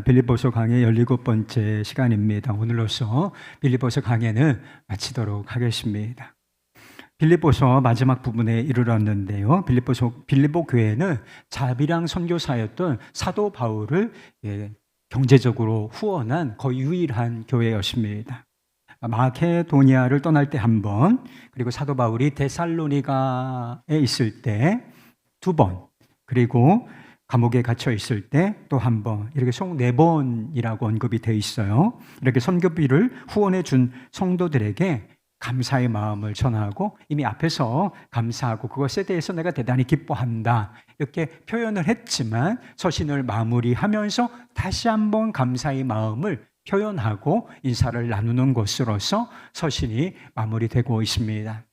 빌립보서 강의 17번째 시간입니다. 오늘로써 빌립보서 강의는 마치도록 하겠습니다. 빌립보서 마지막 부분에 이르렀는데요. 빌립보 교회는 자비랑 선교사였던 사도 바울을 경제적으로 후원한 거의 유일한 교회였습니다. 마케도니아를 떠날 때 한 번, 그리고 사도 바울이 데살로니가에 있을 때 두 번, 그리고 감옥에 갇혀 있을 때 또 한 번, 이렇게 총 4번이라고 언급이 되어 있어요. 이렇게 선교비를 후원해 준 성도들에게 감사의 마음을 전하고, 이미 앞에서 감사하고 그것에 대해서 내가 대단히 기뻐한다 이렇게 표현을 했지만, 서신을 마무리하면서 다시 한번 감사의 마음을 표현하고 인사를 나누는 것으로서 서신이 마무리되고 있습니다.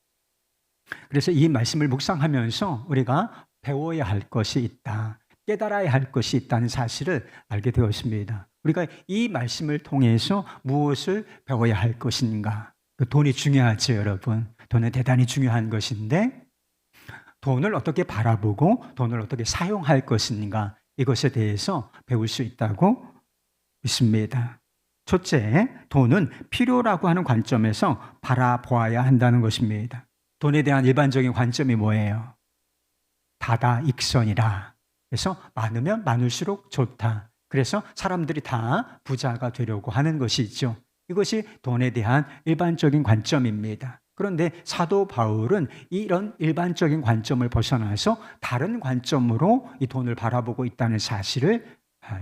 그래서 이 말씀을 묵상하면서 우리가 배워야 할 것이 있다, 깨달아야 할 것이 있다는 사실을 알게 되었습니다. 우리가 이 말씀을 통해서 무엇을 배워야 할 것인가? 돈이 중요하죠, 여러분. 돈은 대단히 중요한 것인데, 돈을 어떻게 바라보고 돈을 어떻게 사용할 것인가, 이것에 대해서 배울 수 있다고 믿습니다. 첫째, 돈은 필요라고 하는 관점에서 바라보아야 한다는 것입니다. 돈에 대한 일반적인 관점이 뭐예요? 다다익선이라. 그래서 많으면 많을수록 좋다. 그래서 사람들이 다 부자가 되려고 하는 것이죠. 이것이 돈에 대한 일반적인 관점입니다. 그런데 사도 바울은 이런 일반적인 관점을 벗어나서 다른 관점으로 이 돈을 바라보고 있다는 사실을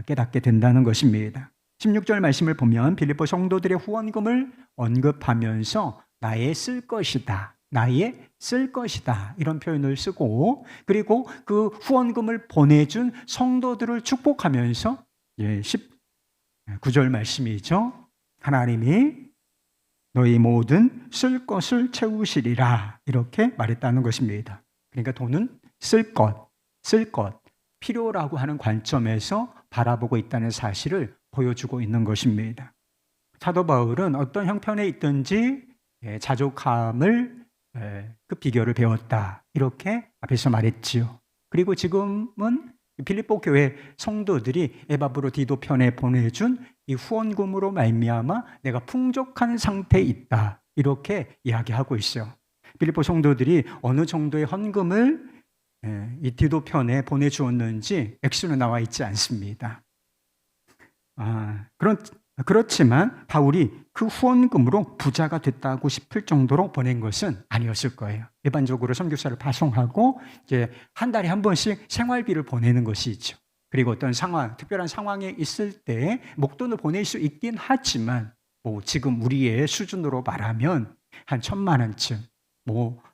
깨닫게 된다는 것입니다. 16절 말씀을 보면 빌립보 성도들의 후원금을 언급하면서 나의 쓸 것이다, 나의 쓸 것이다, 이런 표현을 쓰고, 그리고 그 후원금을 보내준 성도들을 축복하면서 19절 말씀이죠. 하나님이 너희 모든 쓸 것을 채우시리라, 이렇게 말했다는 것입니다. 그러니까 돈은 쓸 것, 필요라고 하는 관점에서 바라보고 있다는 사실을 보여주고 있는 것입니다. 사도 바울은 어떤 형편에 있든지 자족함을, 그 비결을 배웠다, 이렇게 앞에서 말했지요. 그리고 지금은 빌립보 교회 성도들이 에바브로디도 편에 보내준 이 후원금으로 말미암아 내가 풍족한 상태에 있다, 이렇게 이야기하고 있어요. 빌립보 성도들이 어느 정도의 헌금을 이 디도 편에 보내주었는지 액수는 나와 있지 않습니다. 그렇지만 바울이 그 후원금으로 부자가 됐다고 싶을 정도로 보낸 것은 아니었을 거예요. 일반적으로 선교사를 파송하고 이제 한 달에 한 번씩 생활비를 보내는 것이 있죠. 그리고 어떤 상황, 특별한 상황에 있을 때 목돈을 보낼 수 있긴 하지만, 지금 우리의 수준으로 말하면 한 1,000만 원쯤,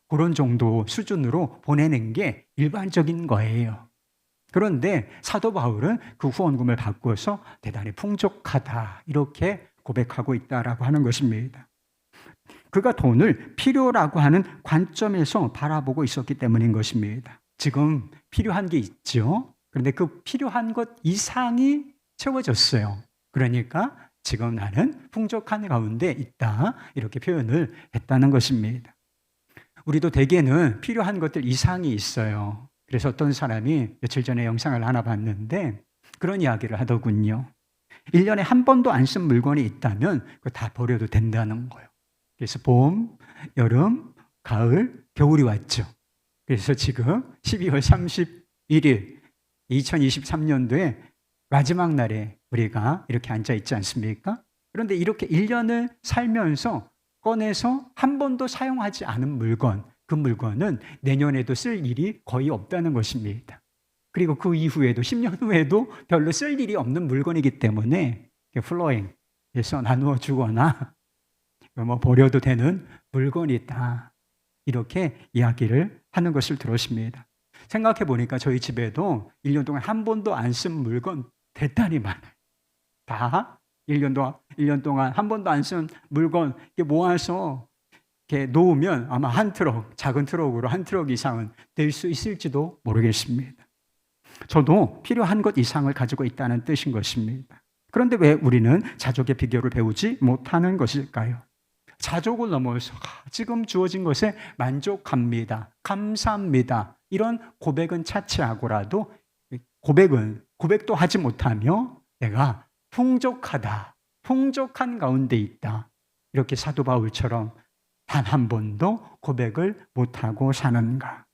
그런 정도 수준으로 보내는 게 일반적인 거예요. 그런데 사도 바울은 그 후원금을 바꿔서 대단히 풍족하다, 이렇게 고백하고 있다라고 하는 것입니다. 그가 돈을 필요라고 하는 관점에서 바라보고 있었기 때문인 것입니다. 지금 필요한 게 있죠. 그런데 그 필요한 것 이상이 채워졌어요. 그러니까 지금 나는 풍족한 가운데 있다, 이렇게 표현을 했다는 것입니다. 우리도 대개는 필요한 것들 이상이 있어요. 그래서 어떤 사람이 며칠 전에 영상을 하나 봤는데 그런 이야기를 하더군요. 1년에 한 번도 안 쓴 물건이 있다면 그거 다 버려도 된다는 거예요. 그래서 봄, 여름, 가을, 겨울이 왔죠. 그래서 지금 12월 31일 2023년도에 마지막 날에 우리가 이렇게 앉아 있지 않습니까? 그런데 이렇게 1년을 살면서 꺼내서 한 번도 사용하지 않은 물건, 그 물건은 내년에도 쓸 일이 거의 없다는 것입니다. 그리고 그 이후에도 10년 후에도 별로 쓸 일이 없는 물건이기 때문에 플로잉해서 나누어 주거나 버려도 되는 물건이다, 이렇게 이야기를 하는 것을 들었습니다. 생각해 보니까 저희 집에도 1년 동안 한 번도 안 쓴 물건 대단히 많아요. 다 1년 동안 한 번도 안 쓴 물건 모아서 이렇게 놓으면 아마 한 트럭, 작은 트럭으로 한 트럭 이상은 될 수 있을지도 모르겠습니다. 저도 필요한 것 이상을 가지고 있다는 뜻인 것입니다. 그런데 왜 우리는 자족의 비결을 배우지 못하는 것일까요? 자족을 넘어서 지금 주어진 것에 만족합니다, 감사합니다, 이런 고백은 차치하고라도 고백도 하지 못하며 내가 풍족하다, 풍족한 가운데 있다. 이렇게 사도 바울처럼 단 한 번도 고백을 못하고 사는가?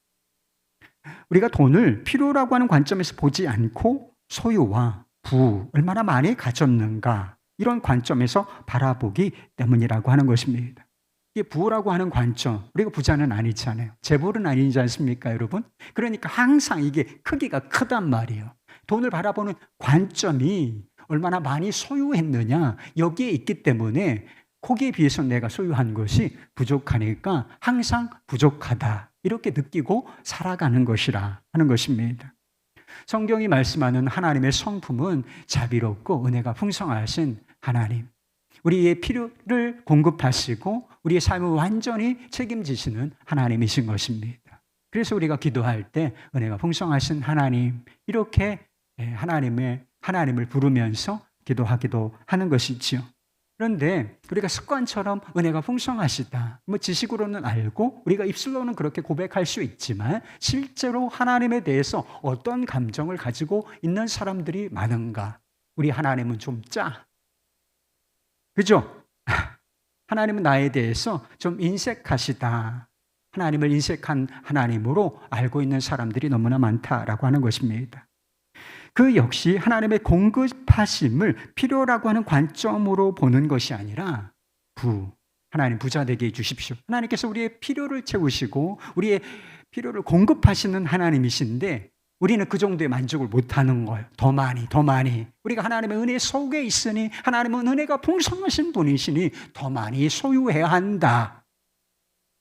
우리가 돈을 필요라고 하는 관점에서 보지 않고 소유와 부, 얼마나 많이 가졌는가, 이런 관점에서 바라보기 때문이라고 하는 것입니다. 이게 부라고 하는 관점, 우리가 부자는 아니잖아요. 재벌은 아니지 않습니까, 여러분? 그러니까 항상 이게 크기가 크단 말이에요. 돈을 바라보는 관점이 얼마나 많이 소유했느냐, 여기에 있기 때문에 거기에 비해서 내가 소유한 것이 부족하니까 항상 부족하다, 이렇게 느끼고 살아가는 것이라 하는 것입니다. 성경이 말씀하는 하나님의 성품은 자비롭고 은혜가 풍성하신 하나님, 우리의 필요를 공급하시고 우리의 삶을 완전히 책임지시는 하나님이신 것입니다. 그래서 우리가 기도할 때 은혜가 풍성하신 하나님, 이렇게 하나님을 부르면서 기도하기도 하는 것이지요. 그런데 우리가 습관처럼 은혜가 풍성하시다, 지식으로는 알고 우리가 입술로는 그렇게 고백할 수 있지만 실제로 하나님에 대해서 어떤 감정을 가지고 있는 사람들이 많은가? 우리 하나님은 좀 짜. 그죠? 하나님은 나에 대해서 좀 인색하시다, 하나님을 인색한 하나님으로 알고 있는 사람들이 너무나 많다라고 하는 것입니다. 그 역시 하나님의 공급하심을 필요라고 하는 관점으로 보는 것이 아니라 하나님 부자 되게 해주십시오, 하나님께서 우리의 필요를 채우시고 우리의 필요를 공급하시는 하나님이신데 우리는 그 정도의 만족을 못하는 거예요. 더 많이. 우리가 하나님의 은혜 속에 있으니, 하나님은 은혜가 풍성하신 분이시니 더 많이 소유해야 한다,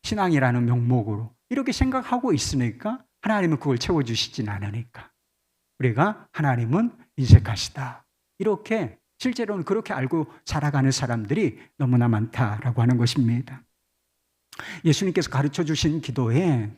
신앙이라는 명목으로 이렇게 생각하고 있으니까 하나님은 그걸 채워주시진 않으니까 우리가 하나님은 인색하시다, 이렇게 실제로는 그렇게 알고 살아가는 사람들이 너무나 많다라고 하는 것입니다. 예수님께서 가르쳐 주신 기도에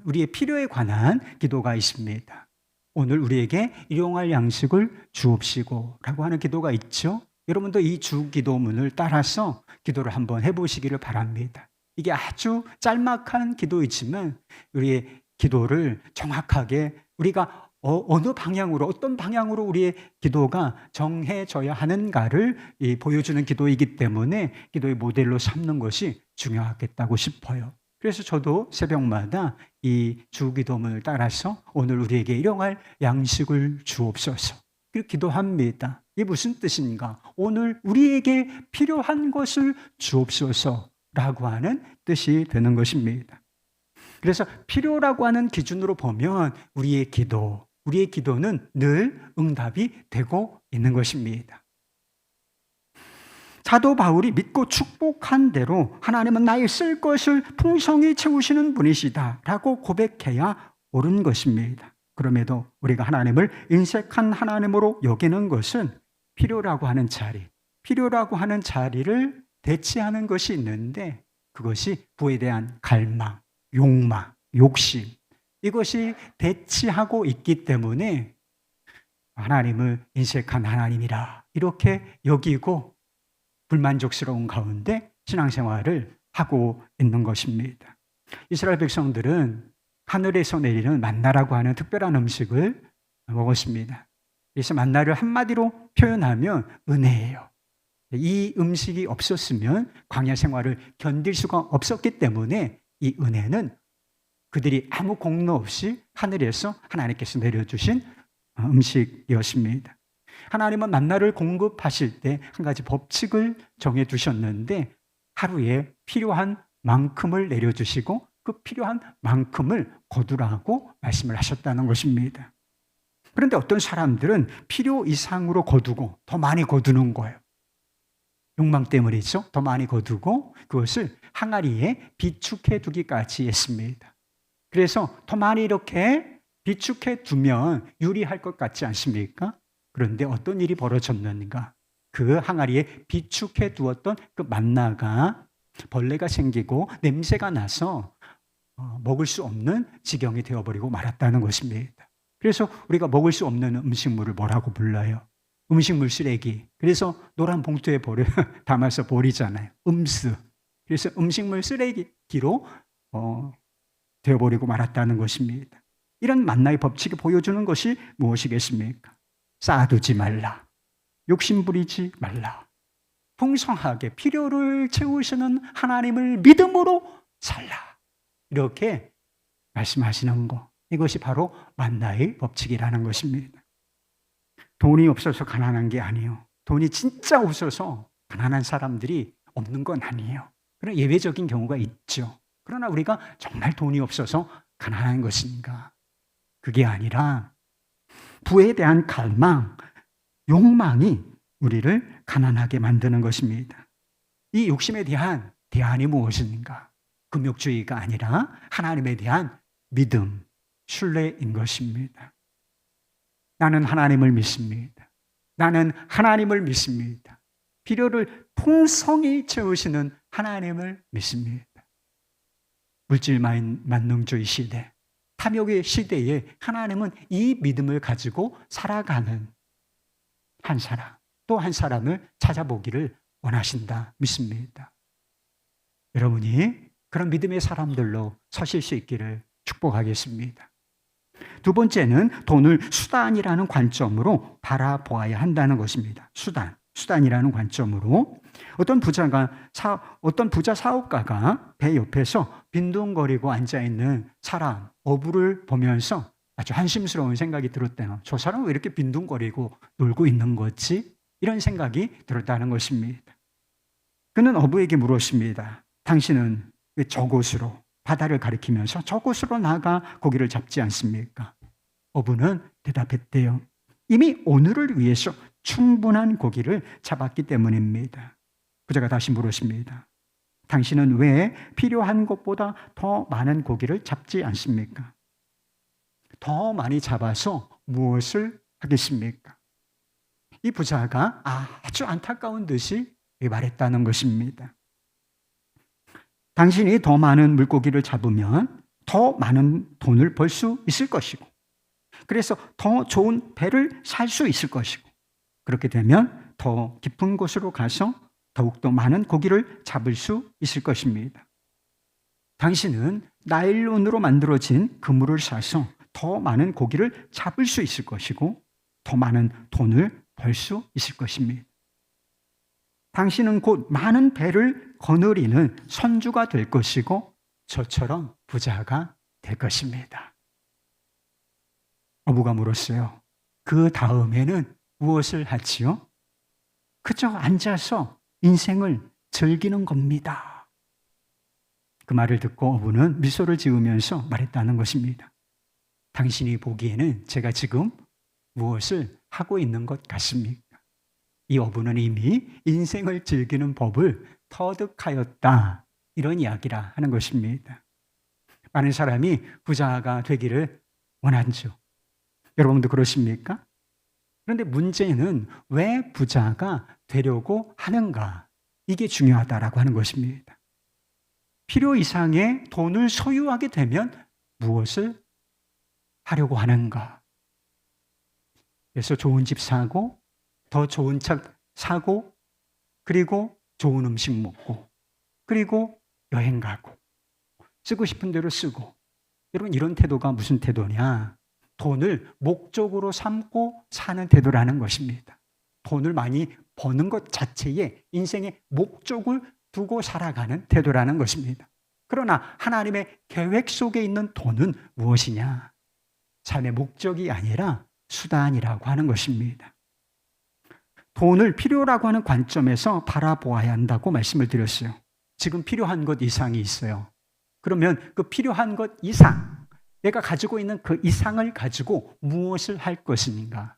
우리의 필요에 관한 기도가 있습니다. 오늘 우리에게 일용할 양식을 주옵시고 라고 하는 기도가 있죠. 여러분도 이 주 기도문을 따라서 기도를 한번 해보시기를 바랍니다. 이게 아주 짤막한 기도이지만 우리의 기도를 정확하게 우리가 어느 방향으로, 어떤 방향으로 우리의 기도가 정해져야 하는가를 보여주는 기도이기 때문에 기도의 모델로 삼는 것이 중요하겠다고 싶어요. 그래서 저도 새벽마다 이 주기도문을 따라서 오늘 우리에게 일용할 양식을 주옵소서, 그렇게 기도합니다. 이게 무슨 뜻인가? 오늘 우리에게 필요한 것을 주옵소서라고 하는 뜻이 되는 것입니다. 그래서 필요라고 하는 기준으로 보면 우리의 기도는 늘 응답이 되고 있는 것입니다. 사도 바울이 믿고 축복한 대로 하나님은 나의 쓸 것을 풍성히 채우시는 분이시다 라고 고백해야 옳은 것입니다. 그럼에도 우리가 하나님을 인색한 하나님으로 여기는 것은 필요라고 하는 자리를 대체하는 것이 있는데, 그것이 부에 대한 갈망, 욕망, 욕심, 이것이 대치하고 있기 때문에 하나님을 인색한 하나님이라 이렇게 여기고 불만족스러운 가운데 신앙생활을 하고 있는 것입니다. 이스라엘 백성들은 하늘에서 내리는 만나라고 하는 특별한 음식을 먹었습니다. 그래서 만나를 한마디로 표현하면 은혜예요. 이 음식이 없었으면 광야 생활을 견딜 수가 없었기 때문에 이 은혜는 그들이 아무 공로 없이 하늘에서 하나님께서 내려주신 음식이었습니다. 하나님은 만나를 공급하실 때 한 가지 법칙을 정해두셨는데 하루에 필요한 만큼을 내려주시고 그 필요한 만큼을 거두라고 말씀을 하셨다는 것입니다. 그런데 어떤 사람들은 필요 이상으로 거두고 더 많이 거두는 거예요. 욕망 때문이죠. 더 많이 거두고 그것을 항아리에 비축해 두기까지 했습니다. 그래서 더 많이 이렇게 비축해 두면 유리할 것 같지 않습니까? 그런데 어떤 일이 벌어졌는가? 그 항아리에 비축해 두었던 그 만나가 벌레가 생기고 냄새가 나서 먹을 수 없는 지경이 되어버리고 말았다는 것입니다. 그래서 우리가 먹을 수 없는 음식물을 뭐라고 불러요? 음식물 쓰레기. 그래서 노란 봉투에 담아서 버리잖아요. 음스. 그래서 음식물 쓰레기로 되어버리고 말았다는 것입니다. 이런 만나의 법칙이 보여주는 것이 무엇이겠습니까? 쌓아두지 말라. 욕심 부리지 말라. 풍성하게 필요를 채우시는 하나님을 믿음으로 살라. 이렇게 말씀하시는 것. 이것이 바로 만나의 법칙이라는 것입니다. 돈이 없어서 가난한 게 아니에요. 돈이 진짜 없어서 가난한 사람들이 없는 건 아니에요. 그런 예외적인 경우가 있죠. 그러나 우리가 정말 돈이 없어서 가난한 것인가? 그게 아니라 부에 대한 갈망, 욕망이 우리를 가난하게 만드는 것입니다. 이 욕심에 대한 대안이 무엇인가? 금욕주의가 아니라 하나님에 대한 믿음, 신뢰인 것입니다. 나는 하나님을 믿습니다. 나는 하나님을 믿습니다. 필요를 풍성히 채우시는 하나님을 믿습니다. 물질 만능주의 시대, 탐욕의 시대에 하나님은 이 믿음을 가지고 살아가는 한 사람, 또 한 사람을 찾아보기를 원하신다 믿습니다. 여러분이 그런 믿음의 사람들로 서실 수 있기를 축복하겠습니다. 두 번째는 돈을 수단이라는 관점으로 바라보아야 한다는 것입니다. 수단이라는 관점으로 어떤 부자 사업가가 배 옆에서 빈둥거리고 앉아있는 사람, 어부를 보면서 아주 한심스러운 생각이 들었대요. 저 사람은 왜 이렇게 빈둥거리고 놀고 있는 거지? 이런 생각이 들었다는 것입니다. 그는 어부에게 물었습니다. 당신은 왜 저곳으로, 바다를 가리키면서 저곳으로 나가 고기를 잡지 않습니까? 어부는 대답했대요. 이미 오늘을 위해서 충분한 고기를 잡았기 때문입니다. 부자가 다시 물었습니다. 당신은 왜 필요한 것보다 더 많은 고기를 잡지 않습니까? 더 많이 잡아서 무엇을 하겠습니까? 이 부자가 아주 안타까운 듯이 말했다는 것입니다. 당신이 더 많은 물고기를 잡으면 더 많은 돈을 벌 수 있을 것이고, 그래서 더 좋은 배를 살 수 있을 것이고, 그렇게 되면 더 깊은 곳으로 가서 더욱더 많은 고기를 잡을 수 있을 것입니다. 당신은 나일론으로 만들어진 그물을 사서 더 많은 고기를 잡을 수 있을 것이고, 더 많은 돈을 벌 수 있을 것입니다. 당신은 곧 많은 배를 거느리는 선주가 될 것이고, 저처럼 부자가 될 것입니다. 어부가 물었어요. 그 다음에는 무엇을 하지요? 그저 앉아서 인생을 즐기는 겁니다. 그 말을 듣고 어부는 미소를 지으면서 말했다는 것입니다. 당신이 보기에는 제가 지금 무엇을 하고 있는 것 같습니까? 이 어부는 이미 인생을 즐기는 법을 터득하였다. 이런 이야기라 하는 것입니다. 많은 사람이 부자가 되기를 원하죠. 여러분도 그러십니까? 그런데 문제는 왜 부자가 되려고 하는가? 이게 중요하다라고 하는 것입니다. 필요 이상의 돈을 소유하게 되면 무엇을 하려고 하는가? 그래서 좋은 집 사고, 더 좋은 차 사고, 그리고 좋은 음식 먹고, 그리고 여행 가고, 쓰고 싶은 대로 쓰고. 여러분, 이런 태도가 무슨 태도냐? 돈을 목적으로 삼고 사는 태도라는 것입니다. 돈을 많이 버는 것 자체에 인생의 목적을 두고 살아가는 태도라는 것입니다. 그러나 하나님의 계획 속에 있는 돈은 무엇이냐? 삶의 목적이 아니라 수단이라고 하는 것입니다. 돈을 필요라고 하는 관점에서 바라보아야 한다고 말씀을 드렸어요. 지금 필요한 것 이상이 있어요. 그러면 그 필요한 것 이상, 내가 가지고 있는 그 이상을 가지고 무엇을 할 것인가?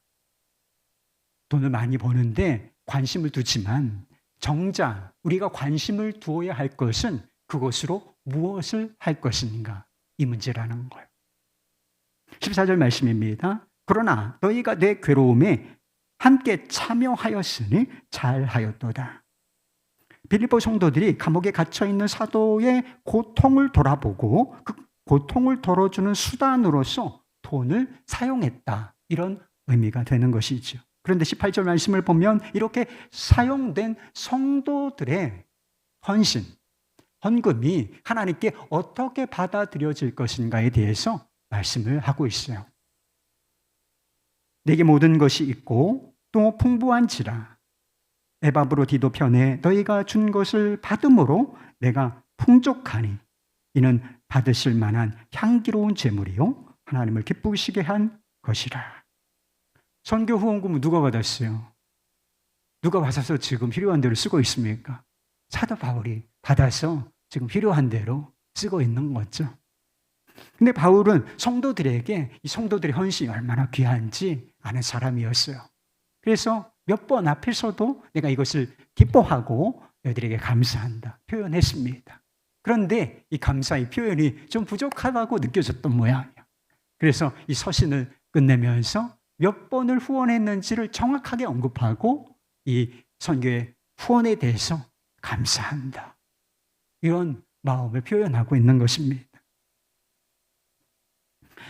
돈을 많이 버는데 관심을 두지만 정작 우리가 관심을 두어야 할 것은 그것으로 무엇을 할 것인가? 이 문제라는 거예요. 14절 말씀입니다. 그러나 너희가 내 괴로움에 함께 참여하였으니 잘하였도다. 빌립보 성도들이 감옥에 갇혀있는 사도의 고통을 돌아보고 그 고통을 덜어주는 수단으로서 돈을 사용했다. 이런 의미가 되는 것이죠. 그런데 18절 말씀을 보면 이렇게 사용된 성도들의 헌신, 헌금이 하나님께 어떻게 받아들여질 것인가에 대해서 말씀을 하고 있어요. 내게 모든 것이 있고 또 풍부한지라. 에바브로디도 편에 너희가 준 것을 받음으로 내가 풍족하니 이는 받으실 만한 향기로운 제물이요 하나님을 기쁘시게 한 것이라. 선교 후원금은 누가 받았어요? 누가 받아서 지금 필요한 대로 쓰고 있습니까? 사도 바울이 받아서 지금 필요한 대로 쓰고 있는 거죠. 근데 바울은 성도들에게 이 성도들의 헌신이 얼마나 귀한지 아는 사람이었어요. 그래서 몇 번 앞에서도 내가 이것을 기뻐하고 너희들에게 감사한다 표현했습니다. 그런데 이 감사의 표현이 좀 부족하다고 느껴졌던 모양이에요. 그래서 이 서신을 끝내면서 몇 번을 후원했는지를 정확하게 언급하고 이 선교의 후원에 대해서 감사한다, 이런 마음을 표현하고 있는 것입니다.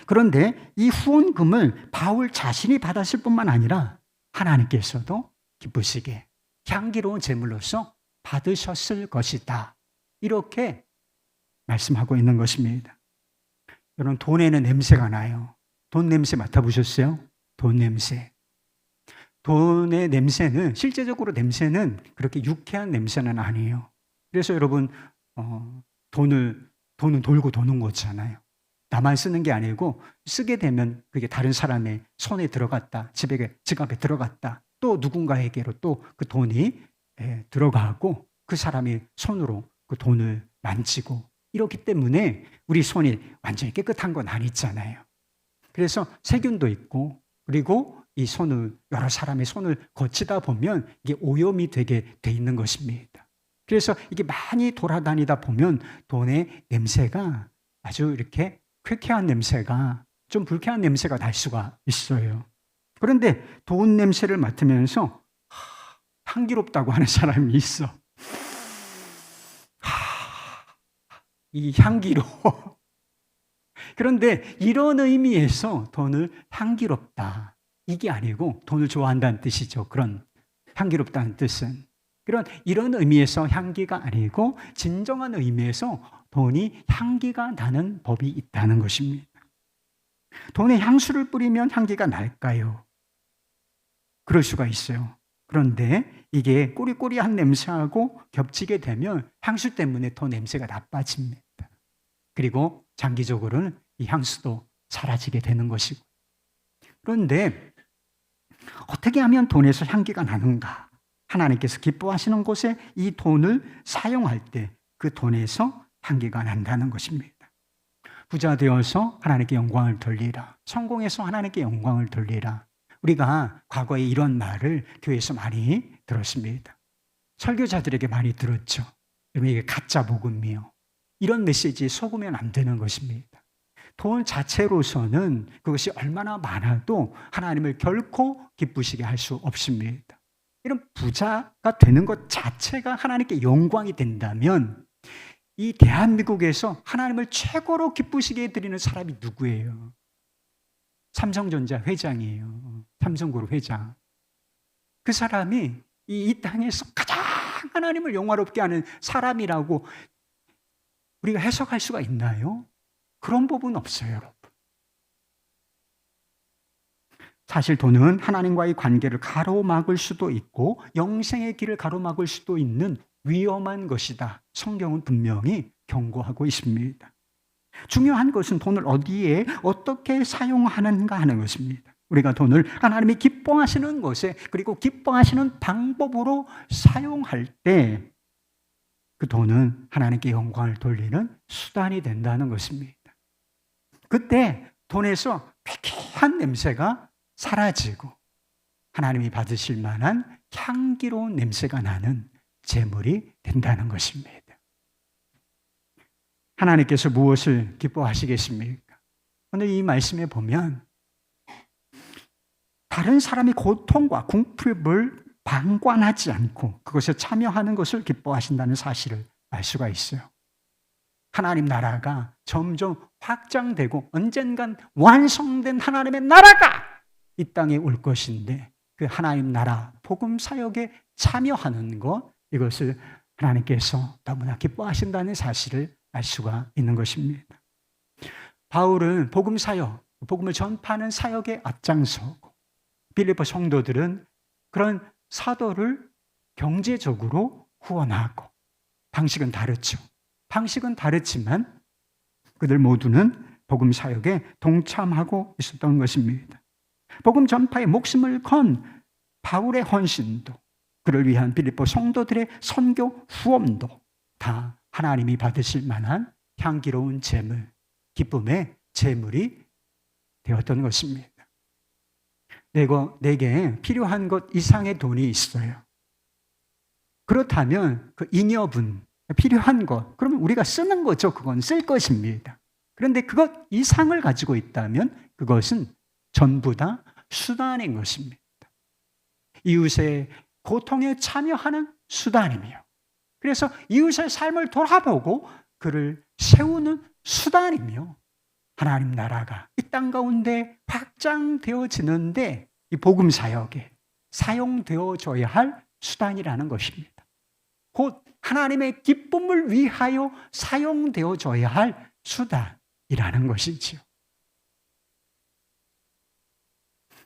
그런데 이 후원금을 바울 자신이 받았을 뿐만 아니라 하나님께서도 기쁘시게 향기로운 제물로서 받으셨을 것이다, 이렇게 말씀하고 있는 것입니다. 여러분, 돈에는 냄새가 나요. 돈 냄새 맡아보셨어요? 돈 냄새. 돈의 냄새는, 실제적으로 냄새는 그렇게 유쾌한 냄새는 아니에요. 그래서 여러분, 돈은 돌고 도는 거잖아요. 나만 쓰는 게 아니고 쓰게 되면 그게 다른 사람의 손에 들어갔다, 지갑에 들어갔다, 또 누군가에게로 또 그 돈이 들어가고 그 사람이 손으로 그 돈을 만지고, 이렇기 때문에 우리 손이 완전히 깨끗한 건 아니잖아요. 그래서 세균도 있고, 그리고 이 손을, 여러 사람의 손을 거치다 보면 이게 오염이 되게 돼 있는 것입니다. 그래서 이게 많이 돌아다니다 보면 돈의 냄새가 아주 이렇게 쾌쾌한 냄새가, 좀 불쾌한 냄새가 날 수가 있어요. 그런데 돈 냄새를 맡으면서 향기롭다고 하는 사람이 있어. 이 향기로워. 그런데 이런 의미에서 돈을 향기롭다, 이게 아니고 돈을 좋아한다는 뜻이죠. 그런 향기롭다는 뜻은 이런 의미에서 향기가 아니고 진정한 의미에서 돈이 향기가 나는 법이 있다는 것입니다. 돈에 향수를 뿌리면 향기가 날까요? 그럴 수가 있어요. 그런데 이게 꼬리꼬리한 냄새하고 겹치게 되면 향수 때문에 더 냄새가 나빠집니다. 그리고 장기적으로는 이 향수도 사라지게 되는 것이고. 그런데 어떻게 하면 돈에서 향기가 나는가? 하나님께서 기뻐하시는 곳에 이 돈을 사용할 때 그 돈에서 향기가 난다는 것입니다. 부자 되어서 하나님께 영광을 돌리라. 성공해서 하나님께 영광을 돌리라. 우리가 과거에 이런 말을 교회에서 많이 들었습니다. 설교자들에게 많이 들었죠. 이게 가짜 복음이요. 이런 메시지에 속으면 안 되는 것입니다. 돈 자체로서는 그것이 얼마나 많아도 하나님을 결코 기쁘시게 할 수 없습니다. 이런 부자가 되는 것 자체가 하나님께 영광이 된다면 이 대한민국에서 하나님을 최고로 기쁘시게 해드리는 사람이 누구예요? 삼성전자 회장이에요. 삼성그룹 회장. 그 사람이 이 땅에서 가장 하나님을 영화롭게 하는 사람이라고 우리가 해석할 수가 있나요? 그런 법은 없어요, 여러분. 사실 돈은 하나님과의 관계를 가로막을 수도 있고 영생의 길을 가로막을 수도 있는 위험한 것이다. 성경은 분명히 경고하고 있습니다. 중요한 것은 돈을 어디에 어떻게 사용하는가 하는 것입니다. 우리가 돈을 하나님이 기뻐하시는 것에, 그리고 기뻐하시는 방법으로 사용할 때 그 돈은 하나님께 영광을 돌리는 수단이 된다는 것입니다. 그때 돈에서 쾌쾌한 냄새가 사라지고 하나님이 받으실 만한 향기로운 냄새가 나는 제물이 된다는 것입니다. 하나님께서 무엇을 기뻐하시겠습니까? 오늘 이 말씀에 보면 다른 사람의 고통과 궁핍을 방관하지 않고 그것에 참여하는 것을 기뻐하신다는 사실을 알 수가 있어요. 하나님 나라가 점점 확장되고 언젠간 완성된 하나님의 나라가 이 땅에 올 것인데, 그 하나님 나라 복음 사역에 참여하는 것, 이것을 하나님께서 너무나 기뻐하신다는 사실을 알 수가 있는 것입니다. 바울은 복음 사역, 복음을 전파하는 사역에 앞장서고, 빌립보 성도들은 그런 사도를 경제적으로 후원하고, 방식은 다르죠. 방식은 다르지만 그들 모두는 복음 사역에 동참하고 있었던 것입니다. 복음 전파에 목숨을 건 바울의 헌신도, 그를 위한 빌립보 성도들의 선교 후원도 다 하나님이 받으실 만한 향기로운 제물, 기쁨의 제물이 되었던 것입니다. 내게 필요한 것 이상의 돈이 있어요. 그렇다면 그 잉여분, 필요한 것, 그러면 우리가 쓰는 거죠. 그건 쓸 것입니다. 그런데 그것 이상을 가지고 있다면 그것은 전부 다 수단인 것입니다. 이웃의 고통에 참여하는 수단이며, 그래서 이웃의 삶을 돌아보고 그를 세우는 수단이며, 하나님 나라가 이 땅 가운데 확장되어지는데 이 복음 사역에 사용되어져야 할 수단이라는 것입니다. 곧 하나님의 기쁨을 위하여 사용되어져야 할 수단이라는 것이지요.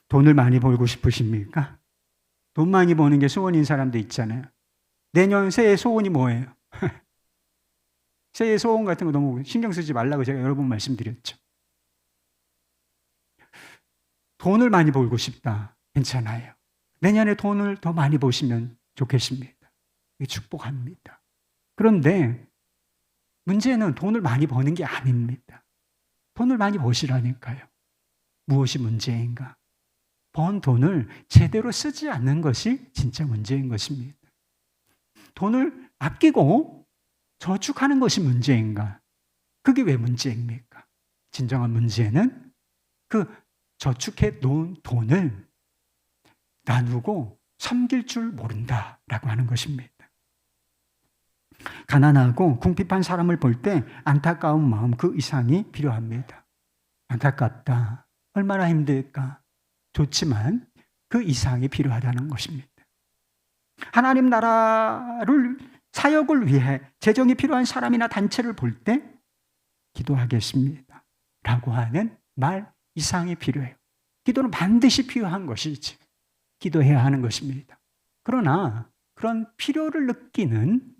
돈을 많이 벌고 싶으십니까? 돈 많이 버는 게 소원인 사람도 있잖아요. 내년 새해 소원이 뭐예요? 새해 소원 같은 거 너무 신경 쓰지 말라고 제가 여러 번 말씀드렸죠. 돈을 많이 벌고 싶다. 괜찮아요. 내년에 돈을 더 많이 버시면 좋겠습니다. 축복합니다. 그런데 문제는 돈을 많이 버는 게 아닙니다. 돈을 많이 버시라니까요. 무엇이 문제인가? 번 돈을 제대로 쓰지 않는 것이 진짜 문제인 것입니다. 돈을 아끼고 저축하는 것이 문제인가? 그게 왜 문제입니까? 진정한 문제는 그 저축해 놓은 돈을 나누고 섬길 줄 모른다라고 하는 것입니다. 가난하고 궁핍한 사람을 볼 때 안타까운 마음 그 이상이 필요합니다. 안타깝다. 얼마나 힘들까? 좋지만 그 이상이 필요하다는 것입니다. 하나님 나라를 사역을 위해 재정이 필요한 사람이나 단체를 볼 때 기도하겠습니다. 라고 하는 말 이상이 필요해요. 기도는 반드시 필요한 것이지. 기도해야 하는 것입니다. 그러나 그런 필요를 느끼는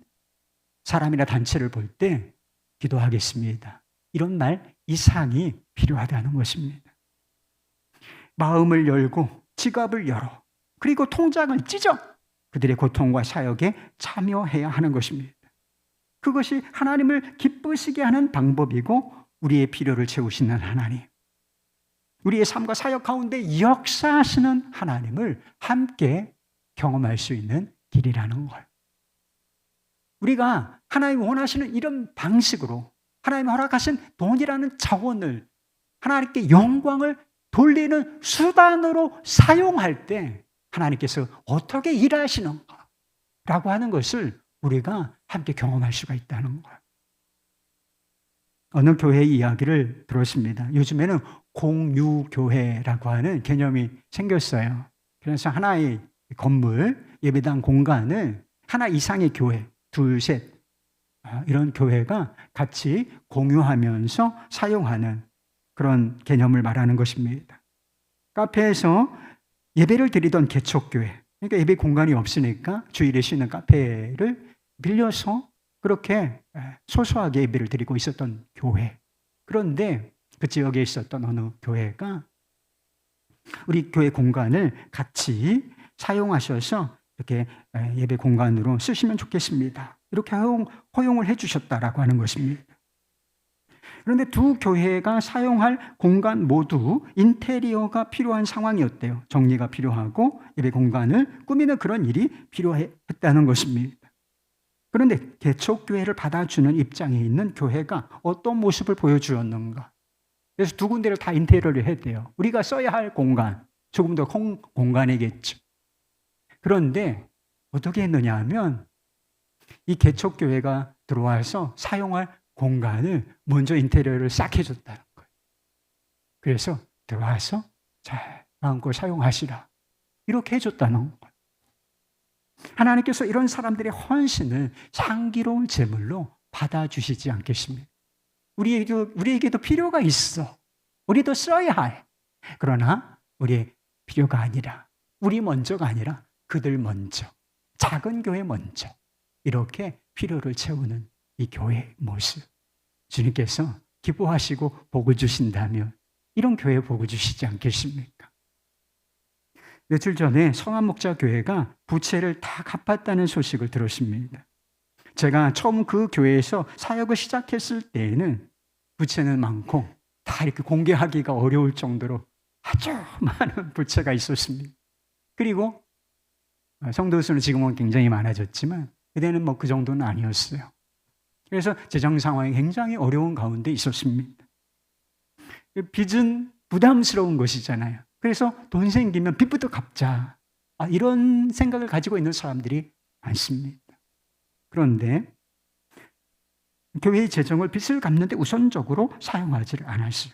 사람이나 단체를 볼 때 기도하겠습니다. 이런 말 이상이 필요하다는 것입니다. 마음을 열고 지갑을 열어, 그리고 통장을 찢어 그들의 고통과 사역에 참여해야 하는 것입니다. 그것이 하나님을 기쁘시게 하는 방법이고 우리의 필요를 채우시는 하나님, 우리의 삶과 사역 가운데 역사하시는 하나님을 함께 경험할 수 있는 길이라는 걸. 우리가 하나님이 원하시는 이런 방식으로 하나님이 허락하신 돈이라는 자원을 하나님께 영광을 돌리는 수단으로 사용할 때 하나님께서 어떻게 일하시는가 라고 하는 것을 우리가 함께 경험할 수가 있다는 거예요. 어느 교회 이야기를 들었습니다. 요즘에는 공유교회라고 하는 개념이 생겼어요. 그래서 하나의 건물, 예배당 공간을 하나 이상의 교회, 둘, 셋, 이런 교회가 같이 공유하면서 사용하는 그런 개념을 말하는 것입니다. 카페에서 예배를 드리던 개척교회, 그러니까 예배 공간이 없으니까 주일에 쉬는 카페를 빌려서 그렇게 소소하게 예배를 드리고 있었던 교회. 그런데 그 지역에 있었던 어느 교회가 우리 교회 공간을 같이 사용하셔서 이렇게 예배 공간으로 쓰시면 좋겠습니다. 이렇게 허용을 해주셨다라고 하는 것입니다. 그런데 두 교회가 사용할 공간 모두 인테리어가 필요한 상황이었대요. 정리가 필요하고 예배 공간을 꾸미는 그런 일이 필요했다는 것입니다. 그런데 개척교회를 받아주는 입장에 있는 교회가 어떤 모습을 보여주었는가? 그래서 두 군데를 다 인테리어를 했대요. 우리가 써야 할 공간, 조금 더 공간이겠죠. 그런데 어떻게 했느냐 하면 이 개척교회가 들어와서 사용할 공간을 먼저 인테리어를 싹 해줬다는 거예요. 그래서 들어와서 잘 마음껏 사용하시라. 이렇게 해줬다는 거예요. 하나님께서 이런 사람들의 헌신을 향기로운 제물로 받아주시지 않겠습니까? 우리에게도 필요가 있어. 우리도 써야 해. 그러나 우리의 필요가 아니라, 우리 먼저가 아니라 그들 먼저, 작은 교회 먼저 이렇게 필요를 채우는 이 교회의 모습, 주님께서 기뻐하시고 복을 주신다면 이런 교회에 복을 주시지 않겠습니까? 며칠 전에 성암목자교회가 부채를 다 갚았다는 소식을 들었습니다. 제가 처음 그 교회에서 사역을 시작했을 때에는 부채는 많고 다 이렇게 공개하기가 어려울 정도로 아주 많은 부채가 있었습니다. 그리고 성도 수는 지금은 굉장히 많아졌지만 그때는 뭐 그 정도는 아니었어요. 그래서 재정 상황이 굉장히 어려운 가운데 있었습니다. 빚은 부담스러운 것이잖아요. 그래서 돈 생기면 빚부터 갚자. 이런 생각을 가지고 있는 사람들이 많습니다. 그런데 교회의 재정을 빚을 갚는 데 우선적으로 사용하지를 않았어요.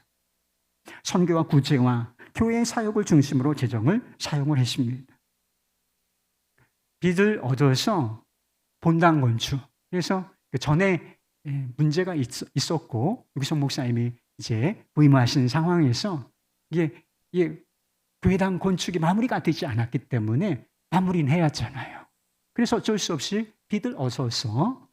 선교와 구제와 교회의 사역을 중심으로 재정을 사용을 했습니다. 빚을 얻어서 본당 건축. 그래서 그 전에 문제가 있었고 유기성 목사님이 이제 부임하신 상황에서 이게 교회당 건축이 마무리가 되지 않았기 때문에 마무리는 해야 하잖아요. 그래서 어쩔 수 없이 빚을 얻어서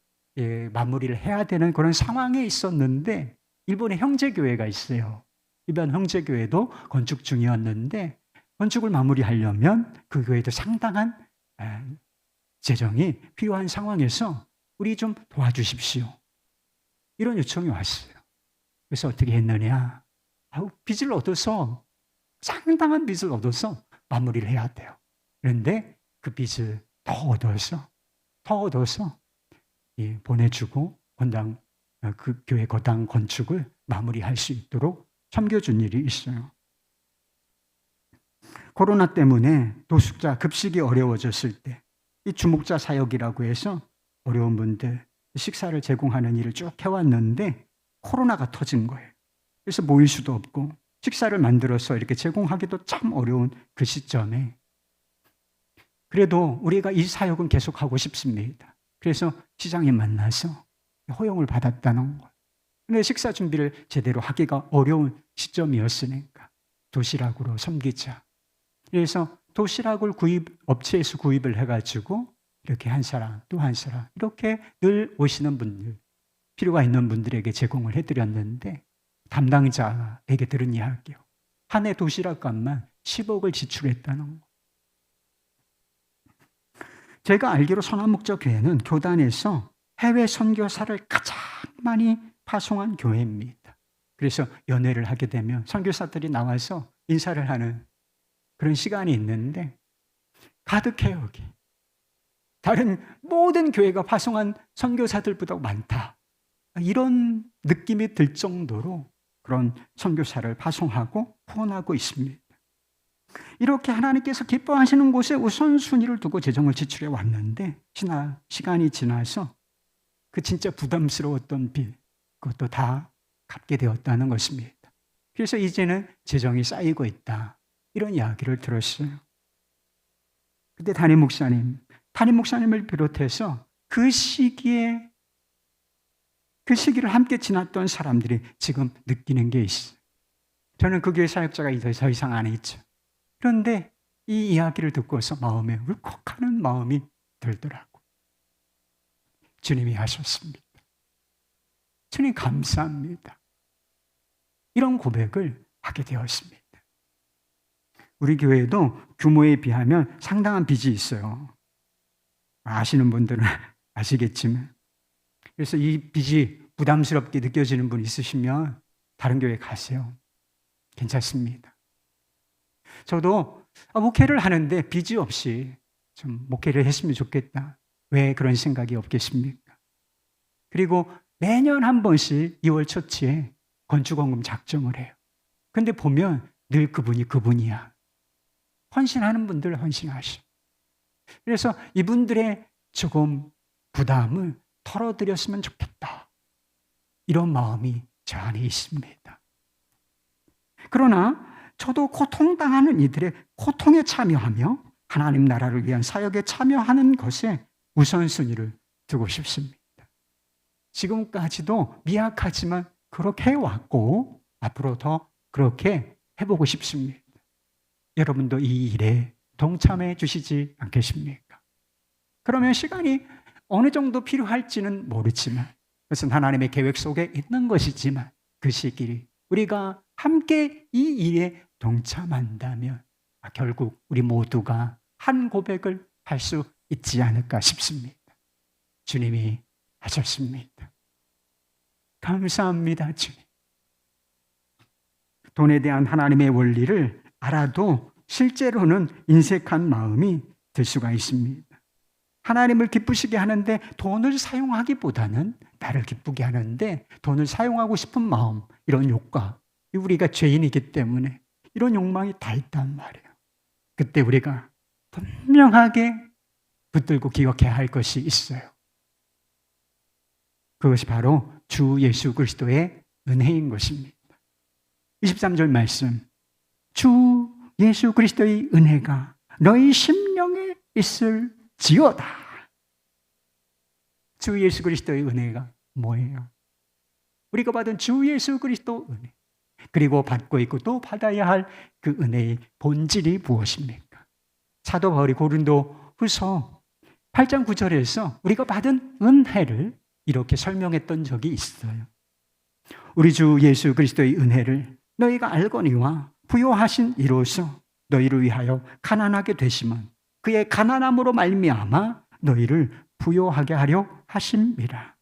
마무리를 해야 되는 그런 상황에 있었는데 일본에 형제교회가 있어요. 일반 형제교회도 건축 중이었는데 건축을 마무리하려면 그 교회도 상당한 재정이 필요한 상황에서 우리 좀 도와주십시오. 이런 요청이 왔어요. 그래서 어떻게 했느냐? 빚을 얻어서 상당한 빚을 얻어서 마무리를 해야 돼요. 그런데 그 빚을 더 얻어서 보내주고 그 교회 거당 건축을 마무리할 수 있도록 섬겨준 일이 있어요. 코로나 때문에 노숙자 급식이 어려워졌을 때 이 주목자 사역이라고 해서 어려운 분들 식사를 제공하는 일을 쭉 해왔는데 코로나가 터진 거예요. 그래서 모일 수도 없고 식사를 만들어서 이렇게 제공하기도 참 어려운 그 시점에 그래도 우리가 이 사역은 계속하고 싶습니다. 그래서 시장에 만나서 허용을 받았다는 거예요. 근데 식사 준비를 제대로 하기가 어려운 시점이었으니까 도시락으로 섬기자. 그래서 도시락을 업체에서 구입을 해가지고 이렇게 한 사람 또 한 사람 이렇게 늘 오시는 분들 필요가 있는 분들에게 제공을 해드렸는데 담당자에게 들은 이야기요. 한 해 도시락 값만 10억을 지출했다는 거. 제가 알기로 선한목자교회는 교단에서 해외 선교사를 가장 많이 파송한 교회입니다. 그래서 연회를 하게 되면 선교사들이 나와서 인사를 하는 그런 시간이 있는데 가득해요, 여기. 다른 모든 교회가 파송한 선교사들보다 많다. 이런 느낌이 들 정도로 그런 선교사를 파송하고 후원하고 있습니다. 이렇게 하나님께서 기뻐하시는 곳에 우선순위를 두고 재정을 지출해 왔는데 시간이 지나서 그 진짜 부담스러웠던 빚 그것도 다 갚게 되었다는 것입니다. 그래서 이제는 재정이 쌓이고 있다. 이런 이야기를 들었어요. 그때 담임 목사님을 비롯해서 그 시기를 함께 지났던 사람들이 지금 느끼는 게 있어요. 저는 그 교회 사역자가 더 이상 안 있죠. 그런데 이 이야기를 듣고서 마음에 울컥하는 마음이 들더라고요. 주님이 하셨습니다. 주님 감사합니다. 이런 고백을 하게 되었습니다. 우리 교회도 규모에 비하면 상당한 빚이 있어요. 아시는 분들은 아시겠지만. 그래서 이 빚이 부담스럽게 느껴지는 분 있으시면 다른 교회 가세요. 괜찮습니다. 저도 목회를 하는데 빚이 없이 좀 목회를 했으면 좋겠다. 왜 그런 생각이 없겠습니까? 그리고 매년 한 번씩 2월 첫치에 건축원금 작정을 해요. 근데 보면 늘 그분이야. 헌신하는 분들 헌신하시. 그래서 이분들의 조금 부담을 털어드렸으면 좋겠다. 이런 마음이 저 안에 있습니다. 그러나 저도 고통당하는 이들의 고통에 참여하며 하나님 나라를 위한 사역에 참여하는 것에 우선순위를 두고 싶습니다. 지금까지도 미약하지만 그렇게 해왔고 앞으로 더 그렇게 해보고 싶습니다. 여러분도 이 일에 동참해 주시지 않겠습니까? 그러면 시간이 어느 정도 필요할지는 모르지만, 그것은 하나님의 계획 속에 있는 것이지만, 그 시기를 우리가 함께 이 일에 동참한다면 결국 우리 모두가 한 고백을 할 수 있지 않을까 싶습니다. 주님이 하셨습니다. 감사합니다, 주님. 돈에 대한 하나님의 원리를 알아도 실제로는 인색한 마음이 들 수가 있습니다. 하나님을 기쁘시게 하는데 돈을 사용하기보다는 나를 기쁘게 하는데 돈을 사용하고 싶은 마음, 이런 욕과, 우리가 죄인이기 때문에 이런 욕망이 다 있단 말이에요. 그때 우리가 분명하게 붙들고 기억해야 할 것이 있어요. 그것이 바로 주 예수 그리스도의 은혜인 것입니다. 23절 말씀, 주 예수 그리스도의 은혜가 너희 심령에 있을지어다. 주 예수 그리스도의 은혜가 뭐예요? 우리가 받은 주 예수 그리스도 은혜, 그리고 받고 있고 또 받아야 할 그 은혜의 본질이 무엇입니까? 사도 바울이 고린도 후서 8장 9절에서 우리가 받은 은혜를 이렇게 설명했던 적이 있어요. 우리 주 예수 그리스도의 은혜를 너희가 알거니와 부요하신 이로써 너희를 위하여 가난하게 되심은 그의 가난함으로 말미암아 너희를 부요하게 하려 하심이라.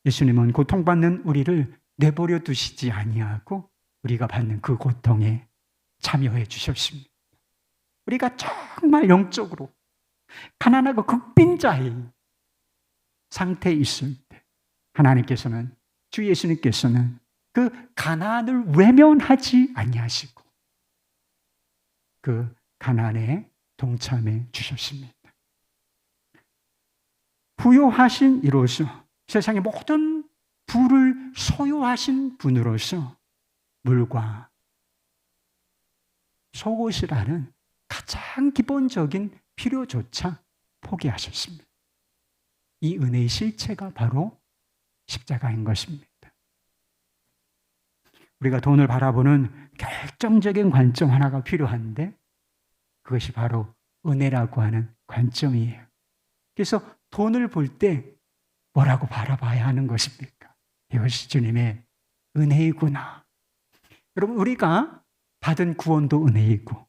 예수님은 고통받는 우리를 내버려 두시지 아니하고 우리가 받는 그 고통에 참여해 주셨습니다. 우리가 정말 영적으로 가난하고 극빈자의 상태에 있을 때 하나님께서는, 주 예수님께서는 그 가난을 외면하지 아니하시고 그 가난에 동참해 주셨습니다. 부요하신 이로서, 세상의 모든 부를 소유하신 분으로서 물과 속옷이라는 가장 기본적인 필요조차 포기하셨습니다. 이 은혜의 실체가 바로 십자가인 것입니다. 우리가 돈을 바라보는 결정적인 관점 하나가 필요한데 그것이 바로 은혜라고 하는 관점이에요. 그래서 돈을 볼 때 뭐라고 바라봐야 하는 것입니까? 이것이 주님의 은혜이구나. 여러분, 우리가 받은 구원도 은혜이고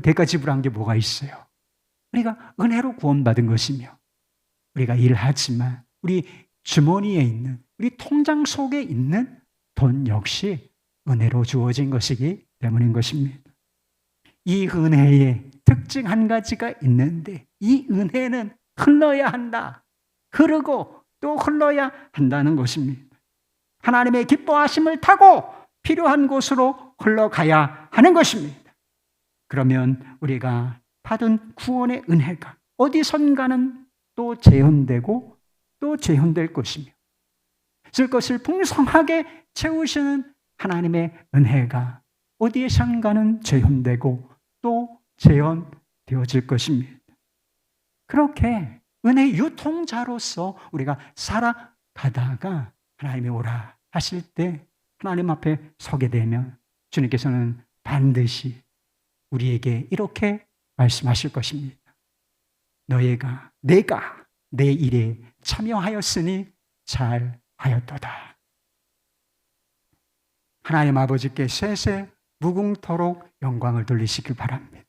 대가 지불한 게 뭐가 있어요? 우리가 은혜로 구원받은 것이며 우리가 일하지만 우리 주머니에 있는, 우리 통장 속에 있는 돈 역시 은혜로 주어진 것이기 때문인 것입니다. 이 은혜의 특징 한 가지가 있는데 이 은혜는 흘러야 한다. 흐르고 또 흘러야 한다는 것입니다. 하나님의 기뻐하심을 타고 필요한 곳으로 흘러가야 하는 것입니다. 그러면 우리가 받은 구원의 은혜가 어디선가는 또 재현되고 또 재현될 것이며 쓸 것을 풍성하게 채우시는 하나님의 은혜가 어디에선가는 재현되고 또 재현되어질 것입니다. 그렇게 은혜 유통자로서 우리가 살아가다가 하나님이 오라 하실 때 하나님 앞에 서게 되면 주님께서는 반드시 우리에게 이렇게 말씀하실 것입니다. 너희가 내가 내 일에 참여하였으니 잘하였도다. 하나님 아버지께 세세 무궁토록 영광을 돌리시길 바랍니다.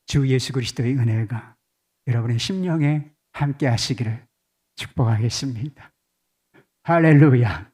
주 예수 그리스도의 은혜가 여러분의 심령에 함께 하시기를 축복하겠습니다. 할렐루야.